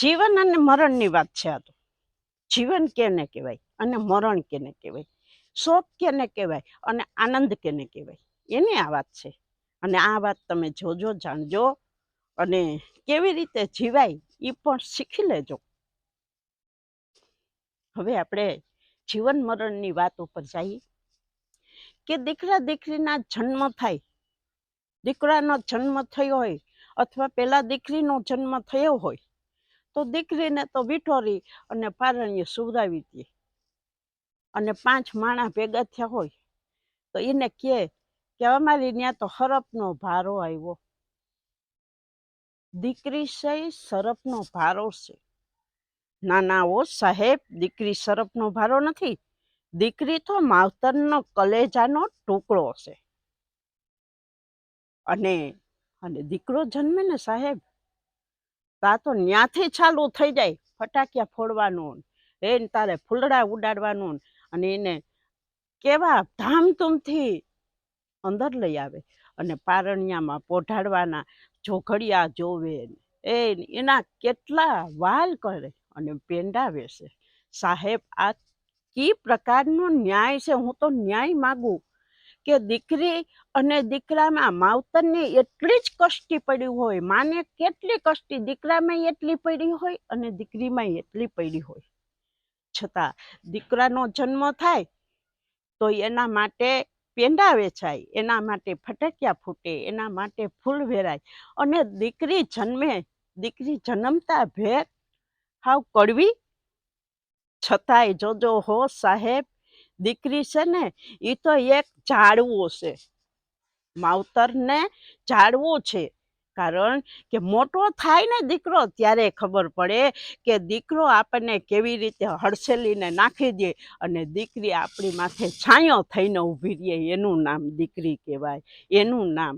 જીવન અને મરણની વાત છે. આ તો જીવન કેને કહેવાય અને મરણ કેને કહેવાય, શોક કેને કહેવાય અને આનંદ કેને કહેવાય, એની આ વાત છે. અને આ વાત તમે જોજો, જાણજો અને કેવી રીતે જીવાય એ પણ શીખી લેજો. હવે આપણે જીવન મરણની વાત ઉપર જઈએ કે દીકરા દીકરીના જન્મ થાય, દીકરાનો જન્મ થયો હોય અથવા પેલા દીકરીનો જન્મ થયો હોય તો દીકરીને તો વિઠોરી અને પારણીએ સુવડાવી દે. અને 5 માણા ભેગા થયા હોય તો એને કહે કે અમારી ત્યાં તો હરપનો ભારો આવ્યો. દીકરી છે સરપનો ભારો છે. ના ના ઓ સાહેબ, દીકરી સરપનો ભારો નથી, દીકરી તો માવતરનો કલેજાનો ટુકડો છે. અને દીકરો જન્મે ને સાહેબ, તા તો ન્યાથી ચાલુ થઈ જાય ફટાકિયા ફોડવાનું, એને તારે ફૂલડા ઉડાડવાનું, અને એને કેવા ધામધૂમથી અંદર લઈ આવે અને પારણિયામાં પોઢાડવાના, જોઘડિયા જોવે, એના કેટલા વાલ કરે અને પેંડાવે છે. સાહેબ, આ કી પ્રકારનો ન્યાય છે? હું તો ન્યાય માગું કે દીકરી અને દીકરામાં માવતરને એટલી જ કષ્ટી પડી હોય, માને કેટલી કષ્ટી દીકરામાં એટલી પડી હોય અને દીકરીમાં એટલી પડી હોય, છતાં દીકરાનો જન્મ થાય તો એના માટે પેંડા વેચાય, એના માટે ફટાકિયા ફૂટે, એના માટે ફૂલ વેરાય. અને દીકરી જન્મે, દીકરી જન્મતા ભેર હાવ કડવી, છતાંય જોજો હો સાહેબ, દીકરી છે ને એ તો એક ઝાડવું છે, માવતરને ઝાડવું છે. કારણ કે મોટો થાય ને દીકરો ત્યારે ખબર પડે કે દીકરો આપણને કેવી રીતે હડસેલીને નાખી દે અને દીકરી આપણી માથે છાંયો થઈને ઊભી રહે. એનું નામ દીકરી કહેવાય, એનું નામ